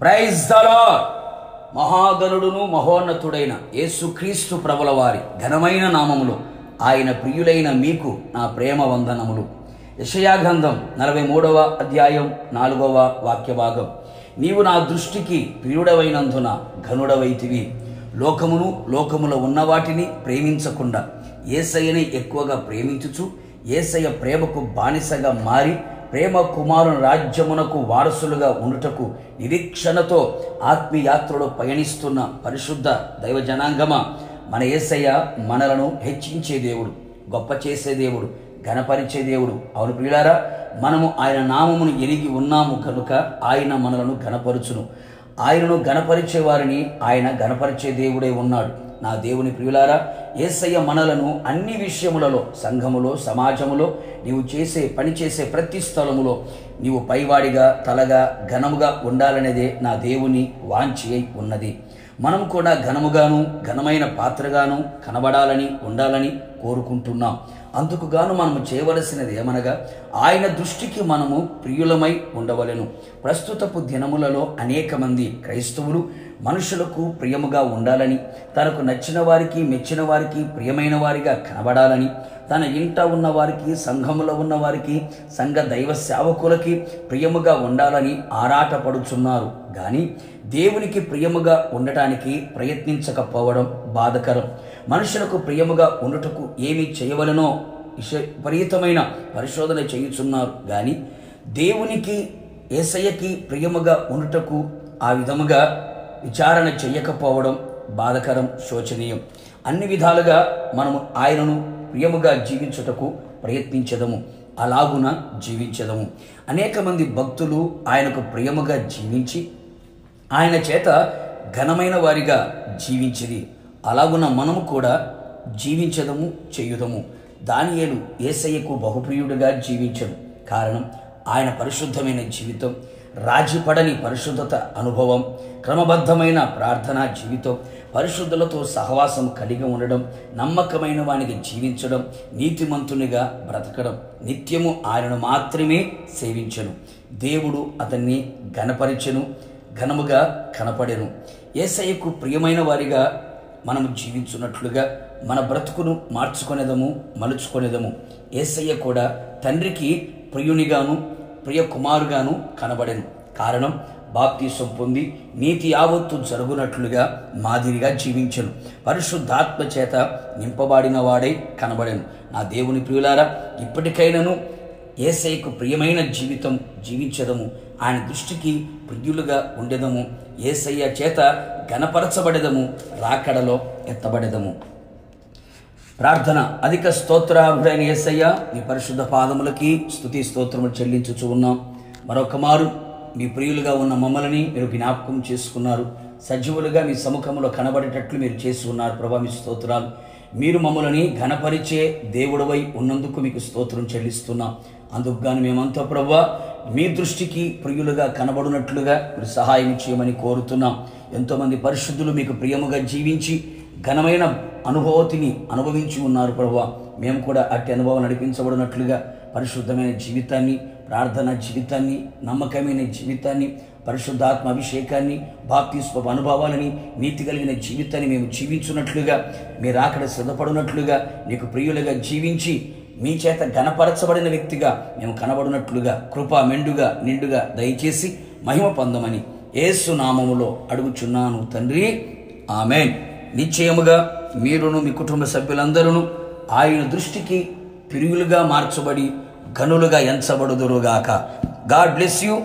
Praise the lord. మహాగణుడును మహోన్నతుడైన యేసుక్రీస్తు ప్రభుల వారి ఘనమైన నామములో ఆయన ప్రియులైన మీకు నా ప్రేమ వందనములు. యెషయా గ్రంథం 43వ అధ్యాయం 4వ వాక్య భాగం. నీవు నా దృష్టికి ప్రియుడవైనందున ఘనుడవైతివి. లోకమును లోకములో ఉన్న వాటిని ప్రేమించకుండా యేసయ్యని ఎక్కువగా ప్రేమించుచు యేసయ్య ప్రేమకు బానిసగా మారి ప్రేమ కుమారుని రాజ్యమునకు వారసులుగా ఉండుటకు నిరీక్షణతో ఆత్మీయాత్రలో పయనిస్తున్న పరిశుద్ధ దైవ జనాంగమా, మన యేసయ్య మనలను హెచ్చించే దేవుడు, గొప్ప చేసే దేవుడు, ఘనపరిచే దేవుడు. అవును ప్రియులారా, మనము ఆయన నామమును ఎరిగి ఉన్నాము కనుక ఆయన మనలను ఘనపరుచును. ఆయనను ఘనపరిచే వారిని ఆయన ఘనపరిచే దేవుడే ఉన్నాడు. నా దేవుని ప్రియులారా, యేసయ్య మనలను అన్ని విషయములలో, సంఘములో, సమాజములో, నీవు పనిచేసే ప్రతి స్థలములో నీవు పైవాడిగా, తలగా, ఘనముగా ఉండాలనేదే నా దేవుని వాంఛ అయి ఉన్నది. మనం కూడా ఘనముగాను, ఘనమైన పాత్రగాను కనబడాలని, ఉండాలని కోరుకుంటున్నాం. అందుకు గాను మనము చేయవలసినది ఏమనగా, ఆయన దృష్టికి మనము ప్రియులమై ఉండవలెను. ప్రస్తుతపు దినములలో అనేక మంది క్రైస్తవులు మనుషులకు ప్రియముగా ఉండాలని, తనకు నచ్చిన వారికి, మెచ్చిన వారికి, ప్రియమైన వారిగా కనబడాలని, తన ఇంట ఉన్న వారికి, సంఘములో ఉన్న వారికి, సంఘ దైవ సేవకులకి ప్రియముగా ఉండాలని ఆరాటపడుచున్నారు. కానీ దేవునికి ప్రియముగా ఉండటానికి ప్రయత్నించకపోవడం బాధకరం. మనుషులకు ప్రియముగా ఉండుటకు ఏమి చేయవలనో విపరీతమైన పరిశోధన చేయుచున్నారు. కానీ దేవునికి, యేసయ్యకి ప్రియముగా ఉండుటకు ఆ విధముగా విచారణ చెయ్యకపోవడం బాధకరం, శోచనీయం. అన్ని విధాలుగా మనము ఆయనను ప్రియముగా జీవించుటకు ప్రయత్నించదము, అలాగున జీవించదము. అనేక మంది భక్తులు ఆయనకు ప్రియముగా జీవించి ఆయన చేత ఘనమైన వారిగా జీవించిది. అలాగున మనము కూడా జీవించదము, చేయుదము. దానియేలు యేసయ్యకు బహుప్రియుడిగా జీవించను. కారణం ఆయన పరిశుద్ధమైన జీవితం, రాజీపడని పరిశుద్ధత అనుభవం, క్రమబద్ధమైన ప్రార్థనా జీవితం, పరిశుద్ధులతో సహవాసం కలిగి ఉండడం, నమ్మకమైన వానికి జీవించడం, నీతిమంతునిగా బ్రతకడం, నిత్యము ఆయనను మాత్రమే సేవించెను. దేవుడు అతన్ని ఘనపరిచెను, ఘనముగా కనపడెను. యేసయ్యకు ప్రియమైన వారిగా మనము జీవించున్నట్లుగా మన బ్రతుకును మార్చుకొనేదము, మలుచుకొనేదము. యేసయ్య కూడా తండ్రికి ప్రియునిగాను, ప్రియ కుమారుగాను కనబడెను. కారణం బాప్తీసం పొంది నీతి యావత్తు జరుగునట్లుగా మాదిరిగా జీవించెను. పరిశుద్ధాత్మ చేత నింపబడిన వాడై కనబడెను. నా దేవుని ప్రియులారా, ఇప్పటికైనాను యేసయ్యకు ప్రియమైన జీవితం జీవించదము, ఆయన దృష్టికి ప్రియులుగా ఉండెదము, యేసయ్య చేత ఘనపరచబడెదము, రాకడలో ఎత్తబడెదము. ప్రార్థన. అధిక స్తోత్రార్హుడైన యేసయ్య, నీ పరిశుద్ధ పాదములకి స్తుతి స్తోత్రములు చెల్లించుచూ ఉన్నాం. మరొక మారు మీ ప్రియులుగా ఉన్న మమ్మల్ని మీరు జ్ఞాపకం చేసుకున్నారు. సజీవులుగా మీ సముఖంలో కనబడేటట్లు మీరు చేసి ఉన్నారు. ప్రభా, మీ స్తోత్రాలు. మీరు మమ్మల్ని ఘనపరిచే దేవుడవై ఉన్నందుకు మీకు స్తోత్రం చెల్లిస్తున్నాం. అందుకు గాను మేమంతా ప్రభా మీ దృష్టికి ప్రియులుగా కనబడినట్లుగా మీరు సహాయం చేయమని కోరుతున్నాం. ఎంతోమంది పరిశుద్ధులు మీకు ప్రియముగా జీవించి ఘనమైన అనుభూతిని అనుభవించి ఉన్నారు ప్రభువా. మేము కూడా అట్టి అనుభవం నడిపించబడినట్లుగా పరిశుద్ధమైన జీవితాన్ని, ప్రార్థనా జీవితాన్ని, నమ్మకమైన జీవితాన్ని, పరిశుద్ధాత్మ అభిషేకాన్ని, బాప్తిస్మ అనుభవాలని, నీతి కలిగిన జీవితాన్ని మేము జీవించున్నట్లుగా, మీరు అక్కడ సిద్ధపడినట్లుగా, నీకు ప్రియులుగా జీవించి మీ చేత ఘనపరచబడిన వ్యక్తిగా మేము కనబడినట్లుగా కృప మెండుగా నిండుగా దయచేసి మహిమ పొందమని యేసు నామములో అడుగుచున్నాను తండ్రి, ఆమెన్. నిశ్చయముగా మీరును మీ కుటుంబ సభ్యులందరూ ఆయన దృష్టికి ప్రియులుగా మార్చబడి ఘనులుగా ఎంచబడుదురుగాక. God bless you.